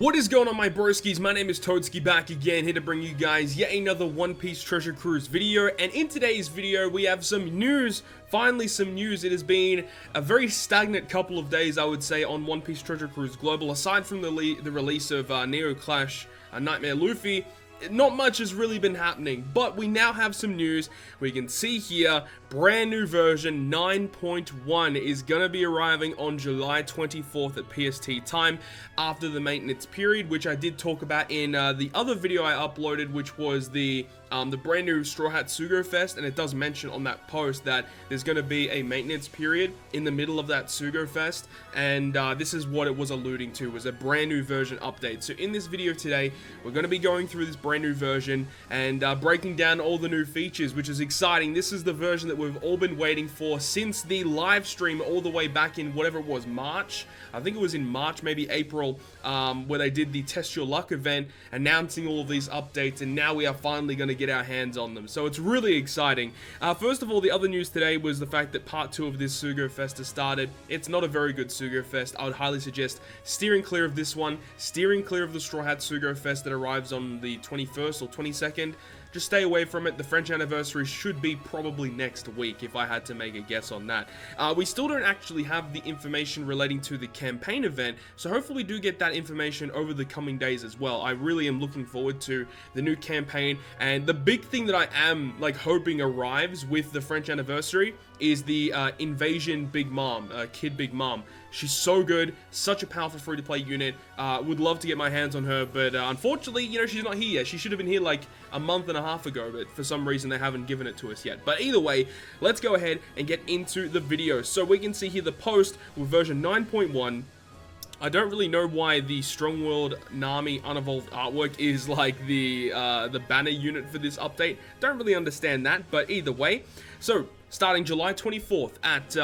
What is going on, my broskiis? My name is Toadskii, back again, here to bring you guys yet another One Piece Treasure Cruise video. And in today's video, we have some news. Finally, some news. It has been a very stagnant couple of days, I would say, on One Piece Treasure Cruise Global. Aside from the release of Neo Clash Nightmare Luffy, not much has really been happening, but we now have some news. We can see here, brand new version 9.1 is going to be arriving on July 24th at PST time after the maintenance period, which I did talk about in the other video I uploaded, which was the brand new Straw Hat Sugo Fest, and it does mention on that post that there's going to be a maintenance period in the middle of that Sugo Fest, and this is what it was alluding to, was a brand new version update. So in this video today, we're going to be going through this brand new version and breaking down all the new features, which is exciting. This is the version that we've all been waiting for since the live stream all the way back in whatever it was, March. I think it was in March, maybe April, where they did the Test Your Luck event announcing all of these updates, and now we are finally going to get our hands on them. So it's really exciting. First of all, the other news today was the fact that part 2 of this Sugo Fest has started. It's not a very good Sugo Fest. I would highly suggest steering clear of this one, steering clear of the Straw Hat Sugo Fest that arrives on the 21st or 22nd. Just stay away from it. The French anniversary should be probably next week, if I had to make a guess on that. We still don't actually have the information relating to the campaign event, so hopefully we do get that information over the coming days as well. I really am looking forward to the new campaign, and the big thing that I am hoping arrives with the French anniversary is the Invasion Big Mom, Kid Big Mom. She's so good, such a powerful free-to-play unit. Would love to get my hands on her, but unfortunately, she's not here yet. She should have been here like a month and a half ago, but for some reason they haven't given it to us yet. But either way, let's go ahead and get into the video. So we can see here the post with version 9.1. I don't really know why the Strong World Nami unevolved artwork is like the banner unit for this update. Don't really understand that, but either way. So, starting July 24th at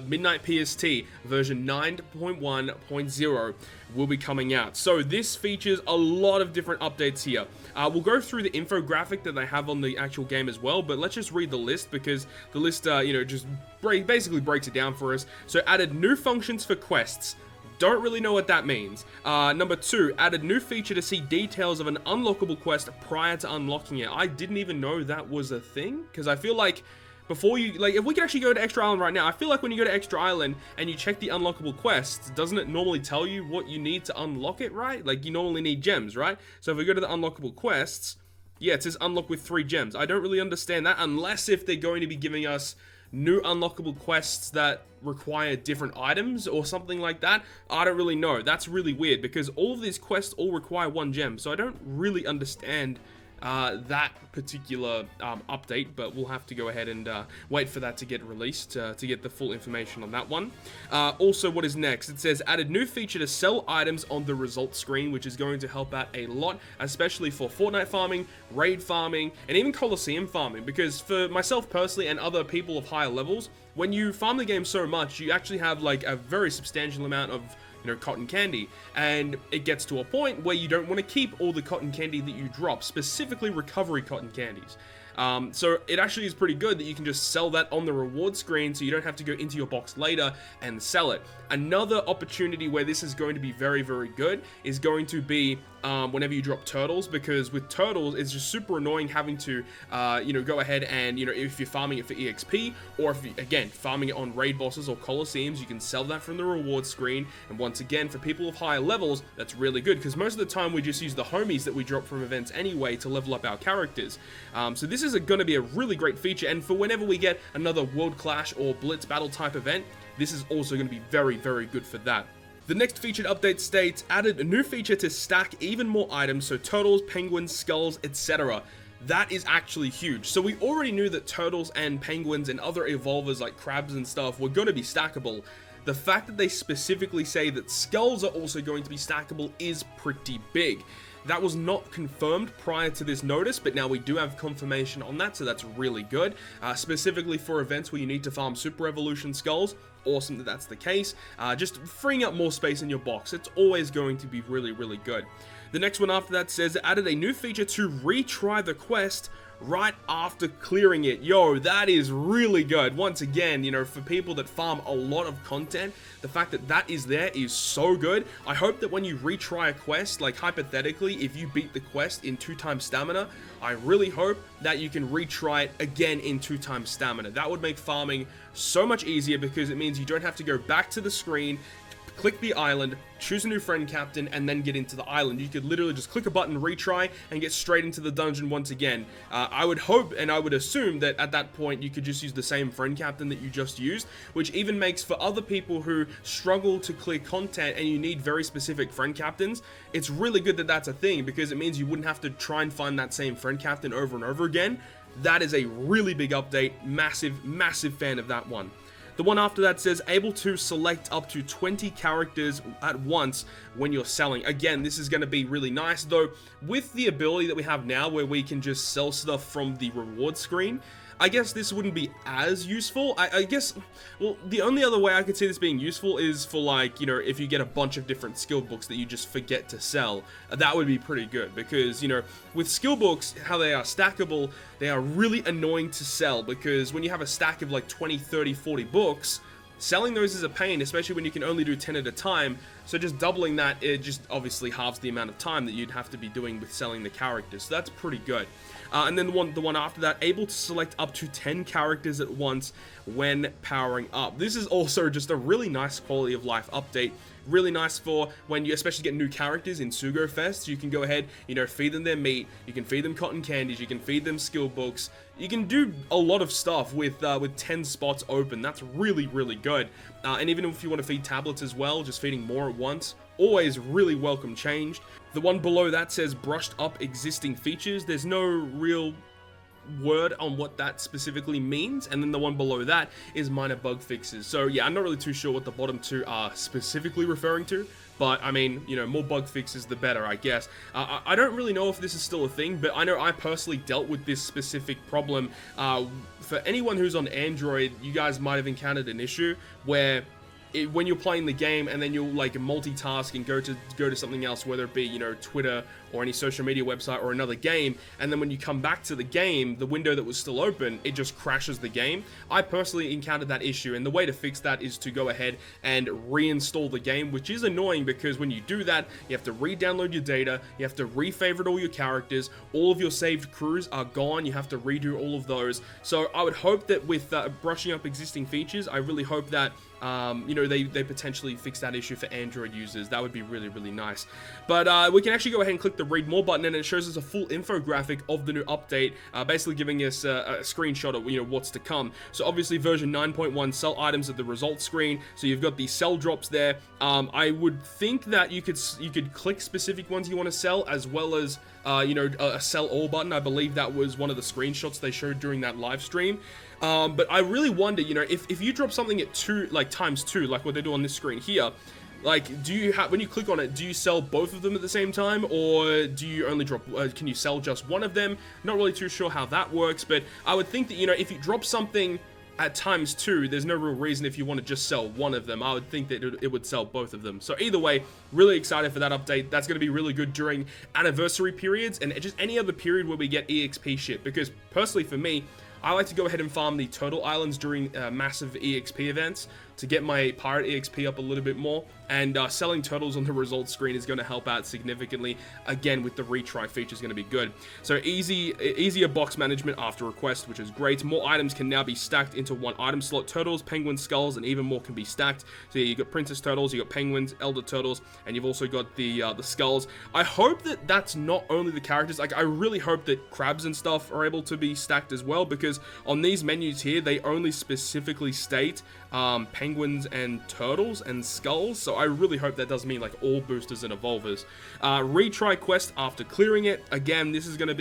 midnight PST, version 9.1.0 will be coming out. So this features a lot of different updates here. We'll go through the infographic that they have on the actual game as well, but let's just read the list, because the list, just basically breaks it down for us. So, added new functions for quests. Don't really know what that means. Number 2, added new feature to see details of an unlockable quest prior to unlocking it. I didn't even know that was a thing, because I feel like before you, if we could actually go to Extra Island right now, I feel like when you go to Extra Island and you check the unlockable quests, doesn't it normally tell you what you need to unlock it, right? Like, you normally need gems, right? So if we go to the unlockable quests, yeah, it says unlock with 3 gems. I don't really understand that, unless if they're going to be giving us new unlockable quests that require different items or something like that. I don't really know. That's really weird, because all of these quests all require 1 gem, so I don't really understand that particular update, but we'll have to go ahead and wait for that to get released to get the full information on that one. Also, what is next? It says added new feature to sell items on the results screen, which is going to help out a lot, especially for Fortnite farming, raid farming, and even Coliseum farming, because for myself personally and other people of higher levels, when you farm the game so much, you actually have like a very substantial amount of cotton candy, and it gets to a point where you don't want to keep all the cotton candy that you drop, specifically recovery cotton candies. So it actually is pretty good that you can just sell that on the reward screen, so you don't have to go into your box later and sell it. Another opportunity where this is going to be very, very good is going to be whenever you drop turtles, because with turtles, it's just super annoying having to, go ahead and, if you're farming it for EXP, or if you, again, farming it on raid bosses or Coliseums, you can sell that from the reward screen. And once again, for people of higher levels, that's really good, because most of the time we just use the homies that we drop from events anyway to level up our characters. So this is going to be a really great feature, and for whenever we get another World Clash or Blitz Battle type event, this is also going to be very, very good for that. The next featured update states, added a new feature to stack even more items, so turtles, penguins, skulls, etc. That is actually huge. So we already knew that turtles and penguins and other evolvers like crabs and stuff were going to be stackable. The fact that they specifically say that skulls are also going to be stackable is pretty big. That was not confirmed prior to this notice, but now we do have confirmation on that, so that's really good. Specifically for events where you need to farm Super Evolution skulls, awesome that that's the case. Just freeing up more space in your box. It's always going to be really, really good. The next one after that says, added a new feature to retry the quest right after clearing it. Yo, that is really good. Once again, you know, for people that farm a lot of content, the fact that that is there is so good. I hope that when you retry a quest, like hypothetically, if you beat the quest in 2x stamina, I really hope that you can retry it again in 2x stamina. That would make farming so much easier because it means you don't have to go back to the screen, click the island, choose a new friend captain, and then get into the island. You could literally just click a button, retry, and get straight into the dungeon once again. I would hope and I would assume that at that point you could just use the same friend captain that you just used, which even makes for other people who struggle to clear content and you need very specific friend captains, it's really good that that's a thing because it means you wouldn't have to try and find that same friend captain over and over again. That is a really big update. Massive, massive fan of that one. The one after that says, able to select up to 20 characters at once when you're selling. Again, this is going to be really nice, though, with the ability that we have now where we can just sell stuff from the reward screen. I guess this wouldn't be as useful. I guess, well, the only other way I could see this being useful is for, like, you know, if you get a bunch of different skill books that you just forget to sell, that would be pretty good because, you know, with skill books, how they are stackable, they are really annoying to sell because when you have a stack of like 20, 30, 40 books, selling those is a pain, especially when you can only do 10 at a time. So just doubling that, it just obviously halves the amount of time that you'd have to be doing with selling the characters. So that's pretty good. And then the one after that, able to select up to 10 characters at once when powering up. This is also just a really nice quality of life update. Really nice for when you especially get new characters in Sugo Fest. You can go ahead, you know, feed them their meat, you can feed them cotton candies, you can feed them skill books. You can do a lot of stuff with 10 spots open. That's really, really good. And even if you want to feed tablets as well, just feeding more at once, always really welcome change. The one below that says brushed up existing features. There's no real word on what that specifically means, and then the one below that is minor bug fixes. So yeah, I'm not really too sure what the bottom two are specifically referring to, but I mean, you know, more bug fixes the better, I guess. I don't really know if this is still a thing, but I know I personally dealt with this specific problem. For anyone who's on Android, you guys might have encountered an issue where when you're playing the game and then you'll like multitask and go to something else, whether it be, you know, Twitter or any social media website or another game, and then when you come back to the game, the window that was still open, it just crashes the game. I personally encountered that issue, and the way to fix that is to go ahead and reinstall the game, which is annoying because when you do that, you have to re-download your data, you have to re-favorite all your characters, all of your saved crews are gone, you have to redo all of those. So I would hope that with brushing up existing features, I really hope that you know, they potentially fix that issue for Android users. That would be really, really nice. But we can actually go ahead and click the read more button, and it shows us a full infographic of the new update, basically giving us a screenshot of, you know, what's to come. So obviously version 9.1 sell items at the results screen. So you've got the sell drops there. I would think that you could click specific ones you want to sell, as well as you know, a sell all button. I believe that was one of the screenshots they showed during that live stream. But I really wonder, you know, if you drop something at times two, like what they do on this screen here, like, do you have, when you click on it, do you sell both of them at the same time, or do you only drop, can you sell just one of them? Not really too sure how that works, but I would think that, you know, if you drop something at times two, there's no real reason if you want to just sell one of them. I would think that it would sell both of them. So either way, really excited for that update. That's going to be really good during anniversary periods and just any other period where we get EXP shit, because personally for me, I like to go ahead and farm the Turtle Islands during massive EXP events to get my Pirate EXP up a little bit more, and selling turtles on the results screen is going to help out significantly. Again, with the retry feature is going to be good. So easier box management after request, which is great. More items can now be stacked into one item slot. Turtles, penguins, skulls, and even more can be stacked. So yeah, you got princess turtles, you got penguins, elder turtles, and you've also got the skulls. I hope that that's not only the characters. Like, I really hope that crabs and stuff are able to be stacked as well, because on these menus here, they only specifically state penguins and turtles and skulls. So I really hope that does mean like all boosters and evolvers. Retry quest after clearing it. Again, this is gonna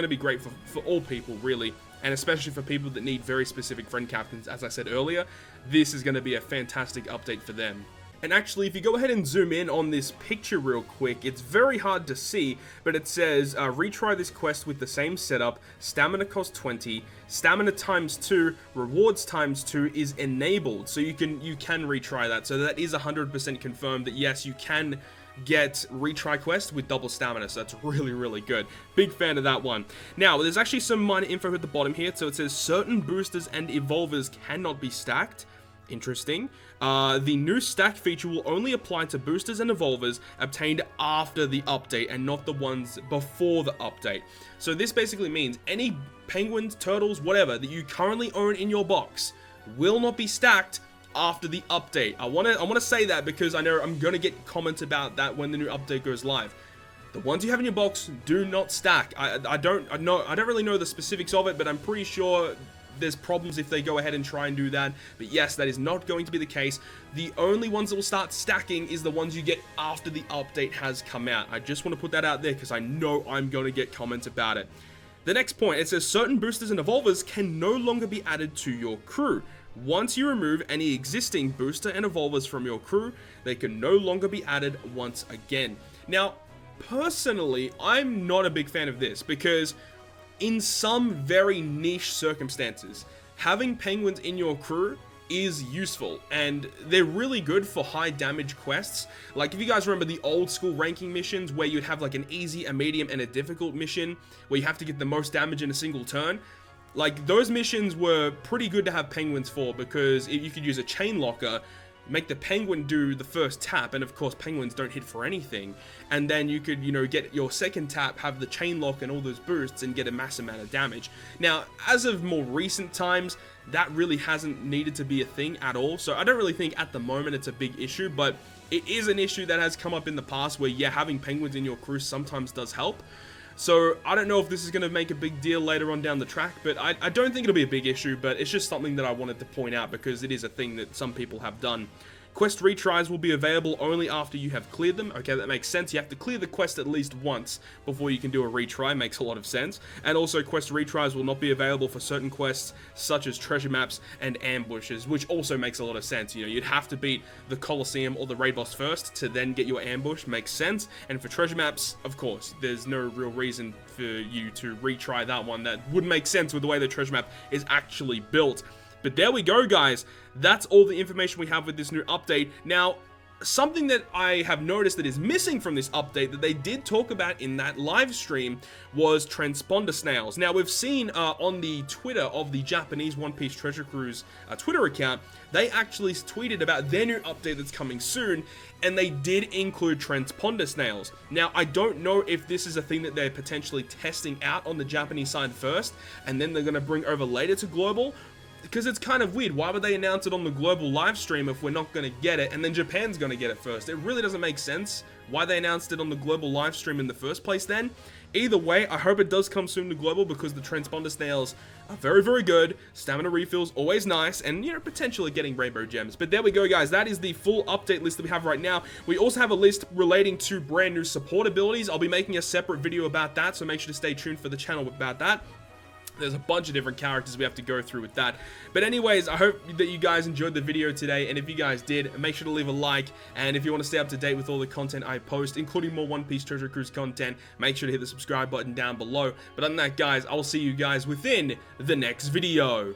be great for all people, really, and especially for people that need very specific friend captains. As I said earlier, this is going to be a fantastic update for them. And actually, if you go ahead and zoom in on this picture real quick, it's very hard to see, but it says, retry this quest with the same setup, stamina cost 20, stamina times 2, rewards times 2 is enabled, so you can retry that. So that is 100% confirmed that yes, you can get retry quest with double stamina, so that's really, really good. Big fan of that one. Now, there's actually some minor info at the bottom here, so it says certain boosters and evolvers cannot be stacked. Interesting. The new stack feature will only apply to boosters and evolvers obtained after the update and not the ones before the update. So this basically means any penguins, turtles, whatever that you currently own in your box will not be stacked after the update. I want to say that because I know I'm going to get comments about that when the new update goes live. The ones you have in your box do not stack. I don't really know the specifics of it, but I'm pretty sure there's problems if they go ahead and try and do that. But yes, that is not going to be the case. The only ones that will start stacking is the ones you get after the update has come out. I just want to put that out there because I know I'm going to get comments about it. The next point, it says certain boosters and evolvers can no longer be added to your crew. Once you remove any existing booster and evolvers from your crew, they can no longer be added once again. Now, personally, I'm not a big fan of this because in some very niche circumstances, having penguins in your crew is useful, and they're really good for high damage quests. Like if you guys remember the old school ranking missions where you'd have like an easy, a medium, and a difficult mission where you have to get the most damage in a single turn, like those missions were pretty good to have penguins for, because you could use a chain locker, make the penguin do the first tap, and of course penguins don't hit for anything, and then you could, you know, get your second tap, have the chain lock and all those boosts and get a mass amount of damage. Now, as of more recent times, that really hasn't needed to be a thing at all, so I don't really think at the moment it's a big issue, but it is an issue that has come up in the past where, yeah, having penguins in your crew sometimes does help. So I don't know if this is going to make a big deal later on down the track, but I don't think it'll be a big issue, but it's just something that I wanted to point out because it is a thing that some people have done. Quest retries will be available only after you have cleared them. Okay, that makes sense. You have to clear the quest at least once before you can do a retry. Makes a lot of sense. And also, quest retries will not be available for certain quests such as treasure maps and ambushes, which also makes a lot of sense. You know, you'd have to beat the Colosseum or the raid boss first to then get your ambush. Makes sense. And for treasure maps, of course, there's no real reason for you to retry that one. That would make sense with the way the treasure map is actually built. But there we go, guys. That's all the information we have with this new update. Now, something that I have noticed that is missing from this update that they did talk about in that live stream was Transponder Snails. Now, we've seen on the Twitter of the Japanese One Piece Treasure Cruise Twitter account, they actually tweeted about their new update that's coming soon, and they did include Transponder Snails. Now, I don't know if this is a thing that they're potentially testing out on the Japanese side first, and then they're going to bring over later to global, because it's kind of weird. Why would they announce it on the global live stream if we're not going to get it, and then Japan's going to get it first? It really doesn't make sense why they announced it on the global live stream in the first place then. Either way, I hope it does come soon to global because the Transponder Snails are very, very good. Stamina refills, always nice, and, you know, potentially getting rainbow gems. But there we go, guys. That is the full update list that we have right now. We also have a list relating to brand new support abilities. I'll be making a separate video about that, so make sure to stay tuned for the channel about that. There's a bunch of different characters we have to go through with that. But anyways, I hope that you guys enjoyed the video today, and if you guys did, make sure to leave a like, and if you want to stay up to date with all the content I post, including more One Piece Treasure Cruise content, make sure to hit the subscribe button down below. But other than that, guys, I will see you guys within the next video.